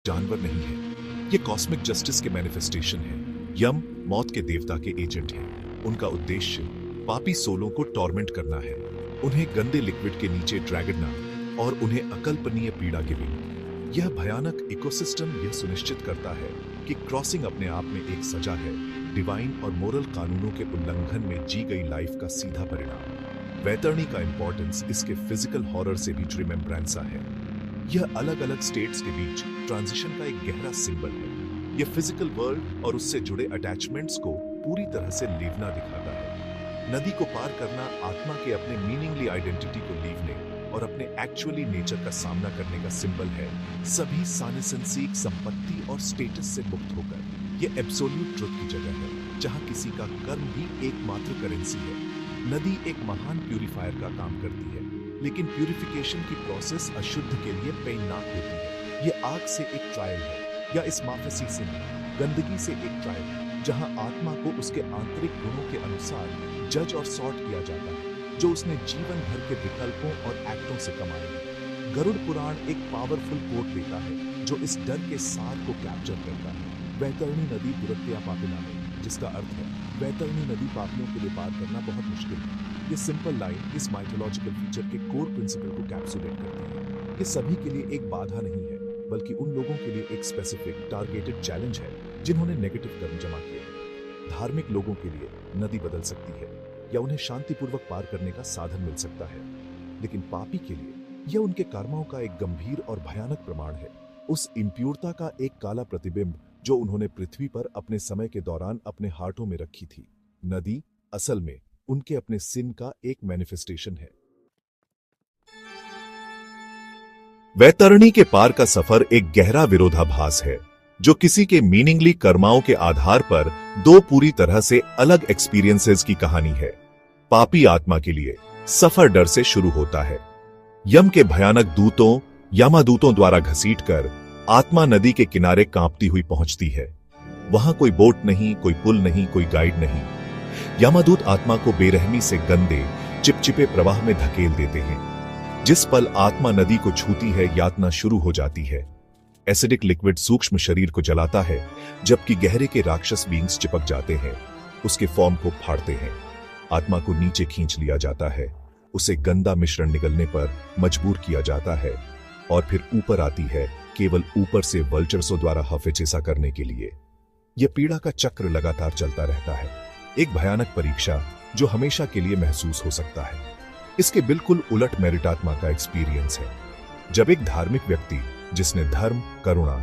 जानवर नहीं है, ये कॉस्मिक जस्टिस के मैनिफेस्टेशन है। यम मौत के देवता के एजेंट हैं। उनका उद्देश्य पापी सोलों को टॉर्मेंट करना है, उन्हें गंदे लिक्विड के नीचे ड्रैगना और उन्हें अकल्पनीय पीड़ा देनी। यह भयानक इकोसिस्टम यह सुनिश्चित करता है कि क्रॉसिंग अपने आप में एक सजा है, डिवाइन और मोरल कानूनों के उल्लंघन में जी गई लाइफ का सीधा परिणाम। वैतरणी का इंपॉर्टेंस इसके फिजिकल हॉरर से भी रिमेम्ब्रेंसा है। यह अलग अलग स्टेट्स के बीच ट्रांजिशन का एक गहरा सिंबल है। यह फिजिकल वर्ल्ड और उससे जुड़े अटैचमेंट्स को पूरी तरह से लीवना दिखाता है। नदी को पार करना आत्मा के अपने मीनिंगली आइडेंटिटी को लीवने और अपने एक्चुअली नेचर का सामना करने का सिंबल है, सभी सानिसेंसिक संपत्ति और स्टेटस से मुक्त होकर। यह एब्सोल्यूट ट्रुथ की जगह है, जहां किसी का कर्म ही एकमात्र करेंसी है। नदी एक महान प्यूरिफायर का काम करती है, लेकिन प्यूरिफिकेशन की प्रोसेस अशुद्ध के लिए पेननाक होती है। यह आग से एक ट्रायल है, या इस माफसी से गंदगी से एक ट्रायल, जहां आत्मा को उसके आंतरिक गुणों के अनुसार जज और सॉर्ट किया जाता है, जो उसने जीवन भर के विकल्पों और एक्टों से कमाए हैं। गरुड़ पुराण एक पावरफुल कोट देता है, जो इस डर के सार को कैप्चर करता है। वैतरणी नदी दुरत्या पापिला में, जिसका अर्थ है वैतरणी नदी पापियों के लिए पार करना बहुत मुश्किल है। ये सिंपल लाइन इस माइथोलॉजिकल फीचर के कोर प्रिंसिपल को कैप्सुलेट करती है। ये सभी के लिए एक बाधा नहीं है, बल्कि उन लोगों के लिए एक स्पेसिफिक टारगेटेड चैलेंज है जिन्होंने नेगेटिव कर्म जमा किए हैं। धार्मिक लोगों के लिए नदी बदल सकती है, या उन्हें शांतिपूर्वक पार करने का साधन मिल सकता है, लेकिन पापी के लिए यह उनके कर्मों का एक गंभीर और भयानक प्रमाण है, उस इम्प्योरता का एक काला प्रतिबिंब जो उन्होंने पृथ्वी पर अपने समय के दौरान अपने हार्टों में रखी थी। नदी असल में उनके अपने सिन का एक मैनिफेस्टेशन है। वैतरणी के पार का सफर एक गहरा विरोधाभास है, जो किसी के मीनिंगली कर्माओं के आधार पर दो पूरी तरह से अलग एक्सपीरियंसेस की कहानी है। पापी आत्मा के लिए सफर डर से शुरू होता है। यम के भयानक दूतों यमादूतों द्वारा घसीटकर आत्मा नदी के किनारे कांपती हुई पहुंचती है। वहां कोई बोट नहीं, कोई पुल नहीं, कोई गाइड नहीं। यमादूत आत्मा को बेरहमी से गंदे चिपचिपे प्रवाह में धकेल देते हैं। जिस पल आत्मा नदी को छूती है, यातना शुरू हो जाती है। एसिडिक लिक्विड सूक्ष्म शरीर को जलाता है, जबकि गहरे के राक्षस बींग्स चिपक जाते हैं, उसके फॉर्म को फाड़ते हैं। आत्मा को नीचे खींच लिया जाता है, उसे गंदा मिश्रण निगलने पर मजबूर किया जाता है, और फिर ऊपर आती है, केवल ऊपर से वल्चर्सों द्वारा हफेचेसा करने के लिए। यह पीड़ा का चक्र लगातार चलता रहता है, एक भयानक परीक्षा जो हमेशा के लिए महसूस हो सकता है। इसके बिल्कुल उलट मेरिटात्मा का एक्सपीरियंस है। जब एक धार्मिक व्यक्ति जिसने धर्म, करुणा